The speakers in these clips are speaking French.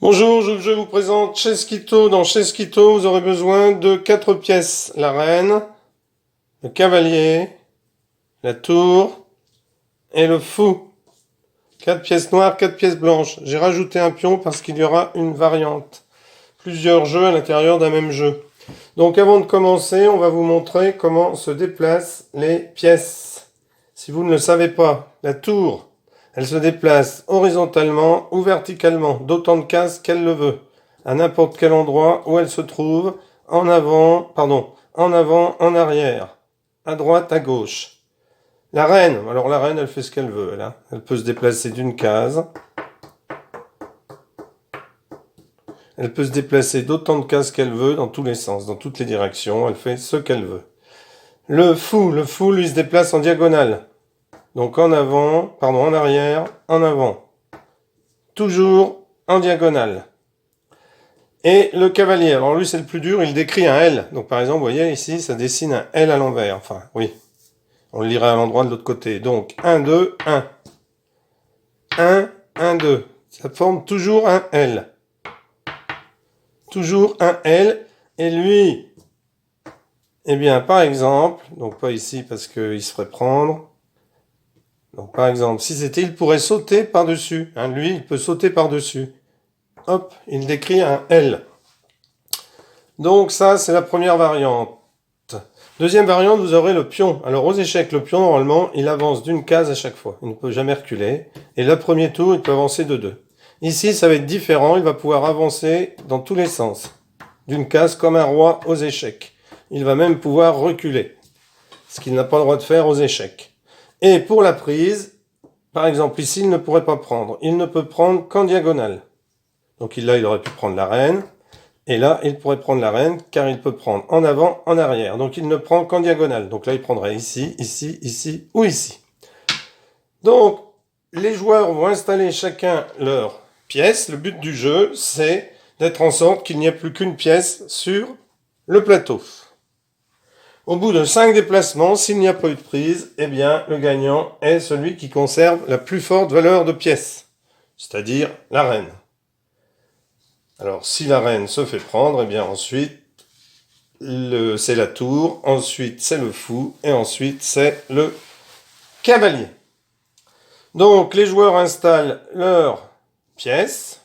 Bonjour, je vous présente Cheskito. Dans Cheskito, vous aurez besoin de 4 pièces. La reine, le cavalier, la tour et le fou. 4 pièces noires, 4 pièces blanches. J'ai rajouté un pion parce qu'il y aura une variante. Plusieurs jeux à l'intérieur d'un même jeu. Donc avant de commencer, on va vous montrer comment se déplacent les pièces. Si vous ne le savez pas, la tour, elle se déplace horizontalement ou verticalement, d'autant de cases qu'elle le veut, à n'importe quel endroit où elle se trouve, en avant, en arrière, à droite, à gauche. La reine, alors la reine, elle fait ce qu'elle veut, elle peut se déplacer d'une case. Elle peut se déplacer d'autant de cases qu'elle veut, dans tous les sens, dans toutes les directions, elle fait ce qu'elle veut. Le fou, lui se déplace en diagonale. Donc en arrière, en avant. Toujours en diagonale. Et le cavalier, alors lui c'est le plus dur, il décrit un L. Donc par exemple, vous voyez ici, ça dessine un L à l'envers. Enfin, oui. On le lirait à l'endroit de l'autre côté. Donc 1, 2, 1. 1, 1, 2. Ça forme toujours un L. Toujours un L. Et lui, eh bien par exemple, donc pas ici parce qu'il se ferait prendre. Donc par exemple, si c'était, il pourrait sauter par-dessus. Lui, il peut sauter par-dessus. Hop, il décrit un L. Donc ça, c'est la première variante. Deuxième variante, vous aurez le pion. Alors aux échecs, le pion, normalement, il avance d'une case à chaque fois. Il ne peut jamais reculer. Et le premier tour, il peut avancer de 2. Ici, ça va être différent. Il va pouvoir avancer dans tous les sens. D'une case comme un roi aux échecs. Il va même pouvoir reculer. Ce qu'il n'a pas le droit de faire aux échecs. Et pour la prise, par exemple ici, il ne pourrait pas prendre. Il ne peut prendre qu'en diagonale. Donc là, il aurait pu prendre la reine. Et là, il pourrait prendre la reine, car il peut prendre en avant, en arrière. Donc il ne prend qu'en diagonale. Donc là, il prendrait ici, ici, ici ou ici. Donc, les joueurs vont installer chacun leur pièce. Le but du jeu, c'est d'être en sorte qu'il n'y ait plus qu'une pièce sur le plateau. Au bout de 5 déplacements, s'il n'y a pas eu de prise, eh bien, le gagnant est celui qui conserve la plus forte valeur de pièce, c'est-à-dire la reine. Alors, si la reine se fait prendre, eh bien, ensuite, c'est la tour, ensuite, c'est le fou, et ensuite, c'est le cavalier. Donc, les joueurs installent leurs pièces.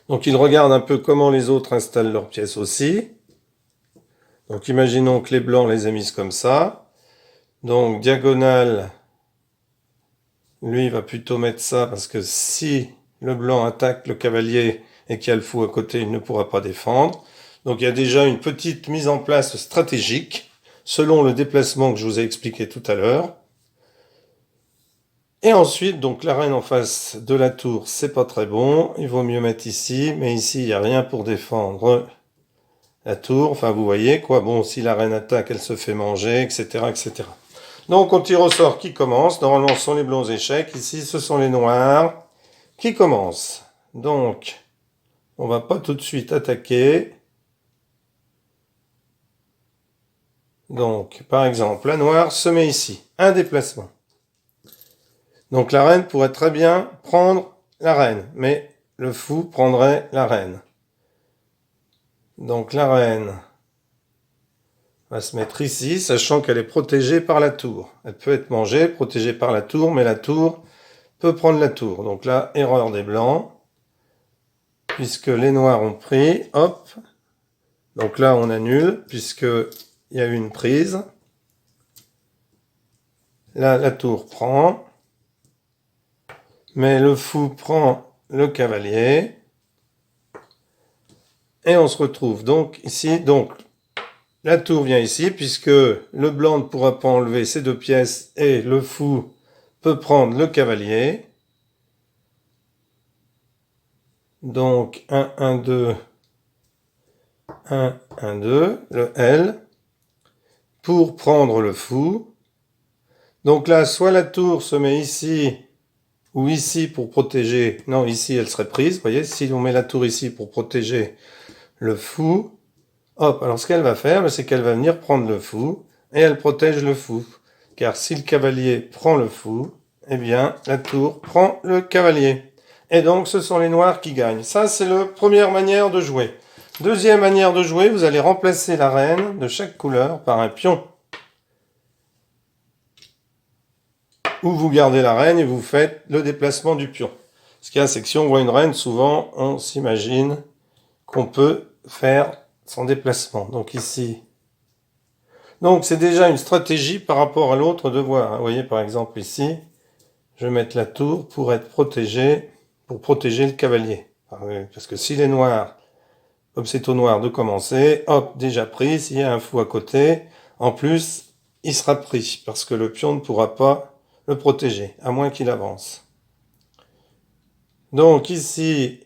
Donc, ils regardent un peu comment les autres installent leurs pièces aussi. Donc imaginons que les blancs les aient mises comme ça. Donc diagonale, lui va plutôt mettre ça parce que si le blanc attaque le cavalier et qu'il y a le fou à côté, il ne pourra pas défendre. Donc il y a déjà une petite mise en place stratégique selon le déplacement que je vous ai expliqué tout à l'heure. Et ensuite, donc la reine en face de la tour, c'est pas très bon. Il vaut mieux mettre ici, mais ici il n'y a rien pour défendre la tour, enfin vous voyez quoi, bon si la reine attaque elle se fait manger, etc. etc. Donc on tire au sort qui commence, normalement ce sont les blancs aux échecs, ici ce sont les noirs qui commencent. Donc on va pas tout de suite attaquer. Donc par exemple la noire se met ici, un déplacement. Donc la reine pourrait très bien prendre la reine, mais le fou prendrait la reine. Donc la reine va se mettre ici, sachant qu'elle est protégée par la tour. Elle peut être mangée, protégée par la tour, mais la tour peut prendre la tour. Donc là, erreur des blancs, puisque les noirs ont pris, hop. Donc là, on annule, puisqu'il y a eu une prise. Là, la tour prend, mais le fou prend le cavalier. Et on se retrouve donc ici, donc la tour vient ici, puisque le blanc ne pourra pas enlever ces deux pièces et le fou peut prendre le cavalier. Donc 1, 1, 2, 1, 1, 2, le L, pour prendre le fou. Donc là, soit la tour se met ici, ou ici pour protéger, non, ici elle serait prise, vous voyez, si on met la tour ici pour protéger le fou, hop, alors ce qu'elle va faire, c'est qu'elle va venir prendre le fou, et elle protège le fou. Car si le cavalier prend le fou, eh bien, la tour prend le cavalier. Et donc, ce sont les noirs qui gagnent. Ça, c'est la première manière de jouer. Deuxième manière de jouer, vous allez remplacer la reine de chaque couleur par un pion. Ou vous gardez la reine et vous faites le déplacement du pion. Ce qu'il y a, c'est que si on voit une reine, souvent, on s'imagine qu'on peut faire son déplacement. Donc ici. Donc c'est déjà une stratégie par rapport à l'autre de voir. Vous voyez, par exemple, ici, je vais mettre la tour pour être protégé, pour protéger le cavalier. Parce que s'il est noir, comme c'est au noir de commencer, hop, déjà pris, s'il y a un fou à côté, en plus, il sera pris, parce que le pion ne pourra pas le protéger, à moins qu'il avance. Donc ici,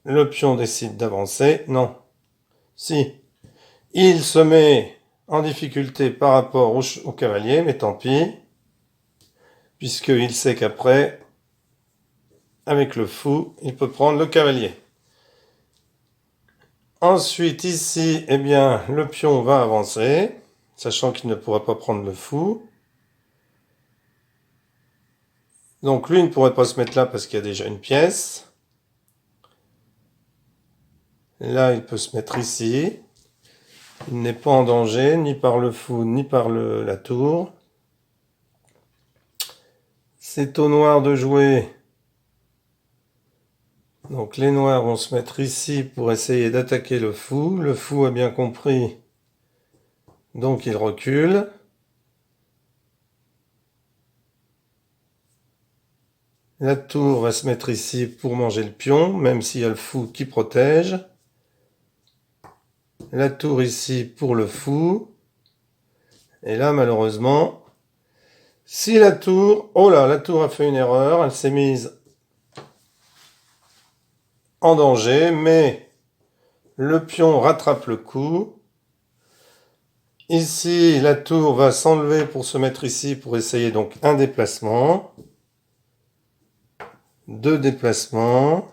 le pion décide d'avancer. Non. Si. Il se met en difficulté par rapport au cavalier, mais tant pis, puisqu'il sait qu'après, avec le fou, il peut prendre le cavalier. Ensuite, ici, eh bien, le pion va avancer, sachant qu'il ne pourra pas prendre le fou. Donc lui ne pourrait pas se mettre là parce qu'il y a déjà une pièce. Là, il peut se mettre ici. Il n'est pas en danger, ni par le fou, ni par la tour. C'est au noir de jouer. Donc les noirs vont se mettre ici pour essayer d'attaquer le fou. Le fou a bien compris, donc il recule. La tour va se mettre ici pour manger le pion, même s'il y a le fou qui protège. La tour ici pour le fou. Et là, malheureusement, si la tour... Oh là, la tour a fait une erreur, elle s'est mise en danger, mais le pion rattrape le coup. Ici, la tour va s'enlever pour se mettre ici pour essayer donc un déplacement. Deux déplacements.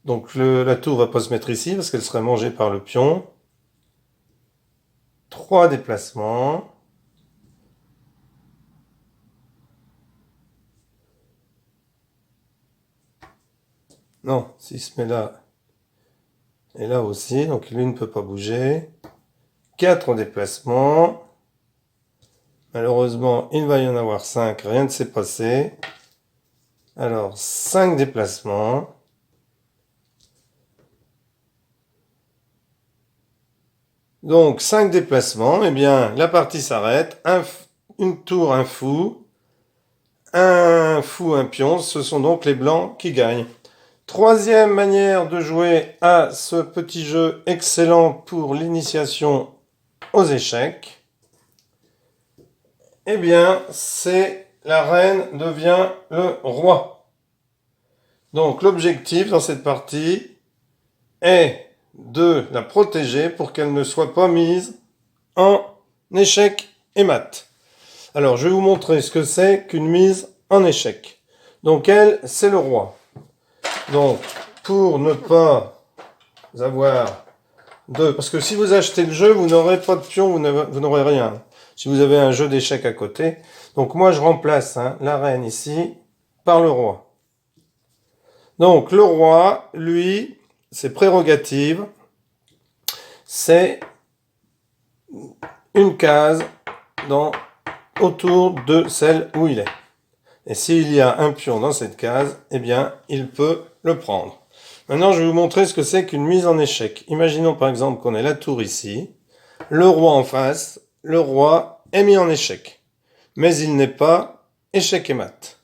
Donc la tour va pas se mettre ici parce qu'elle serait mangée par le pion. Trois déplacements. Non, s'il se met là et là aussi, donc lui ne peut pas bouger. Quatre déplacements. Malheureusement, il va y en avoir 5, rien ne s'est passé. Alors, 5 déplacements. Donc, 5 déplacements, eh bien, la partie s'arrête. Une tour, un fou, un pion, ce sont donc les blancs qui gagnent. Troisième manière de jouer à ce petit jeu excellent pour l'initiation aux échecs, eh bien, c'est la reine devient le roi. Donc, l'objectif dans cette partie est de la protéger pour qu'elle ne soit pas mise en échec et mat. Alors, je vais vous montrer ce que c'est qu'une mise en échec. Donc, elle, c'est le roi. Donc, pour ne pas avoir de... Parce que si vous achetez le jeu, vous n'aurez pas de pion, vous n'aurez rien. Si vous avez un jeu d'échecs à côté. Donc, moi, je remplace la reine ici par le roi. Donc, le roi, lui, ses prérogatives, c'est une case autour de celle où il est. Et s'il y a un pion dans cette case, eh bien, il peut le prendre. Maintenant, je vais vous montrer ce que c'est qu'une mise en échec. Imaginons par exemple qu'on ait la tour ici, le roi en face, le roi est mis en échec. Mais il n'est pas échec et mat.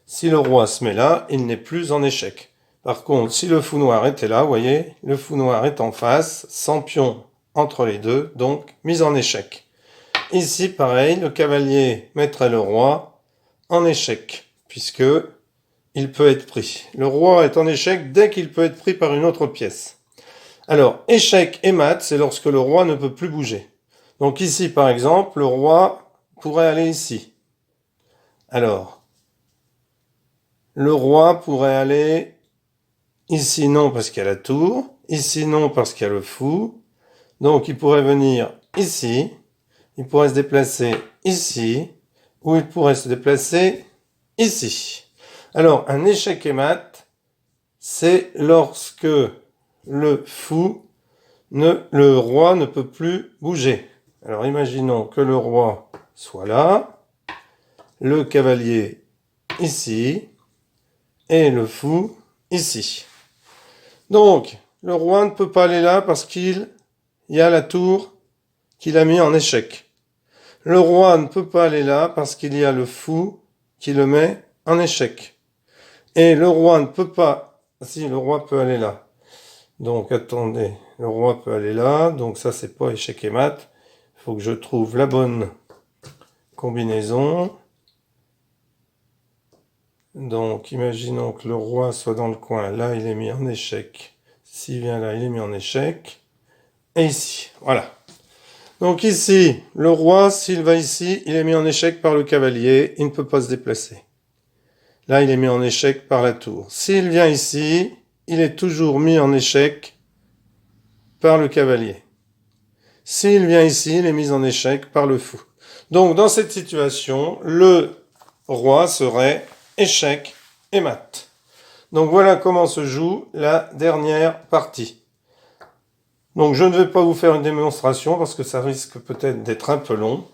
Si le roi se met là, il n'est plus en échec. Par contre, si le fou noir était là, vous voyez, le fou noir est en face, sans pion entre les deux, donc mise en échec. Ici, pareil, le cavalier mettrait le roi en échec, puisque il peut être pris. Le roi est en échec dès qu'il peut être pris par une autre pièce. Alors, échec et mat, c'est lorsque le roi ne peut plus bouger. Donc ici, par exemple, le roi pourrait aller ici. Alors, le roi pourrait aller ici, non, parce qu'il y a la tour. Ici, non, parce qu'il y a le fou. Donc, il pourrait venir ici. il pourrait se déplacer ici, ou il pourrait se déplacer ici. Alors, un échec et mat, c'est lorsque le roi ne peut plus bouger. Alors, imaginons que le roi soit là, le cavalier ici, et le fou ici. Donc, le roi ne peut pas aller là parce qu'il y a la tour qu'il a mis en échec. Le roi ne peut pas aller là parce qu'il y a le fou qui le met en échec. Et le roi ne peut pas... Si, le roi peut aller là. Donc, attendez. Le roi peut aller là. Donc, ça, c'est pas échec et mat. Il faut que je trouve la bonne combinaison. Donc, imaginons que le roi soit dans le coin. Là, il est mis en échec. S'il vient là, il est mis en échec. Et ici, voilà. Donc ici, le roi, s'il va ici, il est mis en échec par le cavalier. Il ne peut pas se déplacer. Là, il est mis en échec par la tour. S'il vient ici, il est toujours mis en échec par le cavalier. S'il vient ici, il est mis en échec par le fou. Donc, dans cette situation, le roi serait échec et mat. Donc, voilà comment se joue la dernière partie. Donc, je ne vais pas vous faire une démonstration parce que ça risque peut-être d'être un peu long.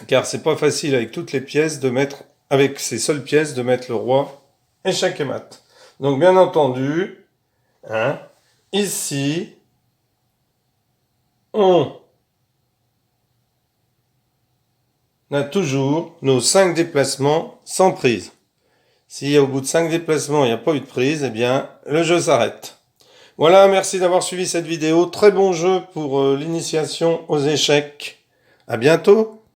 Car c'est pas facile avec toutes les pièces de mettre, avec ces seules pièces, de mettre le roi échec et mat. Donc, bien entendu, ici, on a toujours nos 5 déplacements sans prise. Si au bout de 5 déplacements, il n'y a pas eu de prise, eh bien, le jeu s'arrête. Voilà, merci d'avoir suivi cette vidéo. Très bon jeu pour l'initiation aux échecs. À bientôt!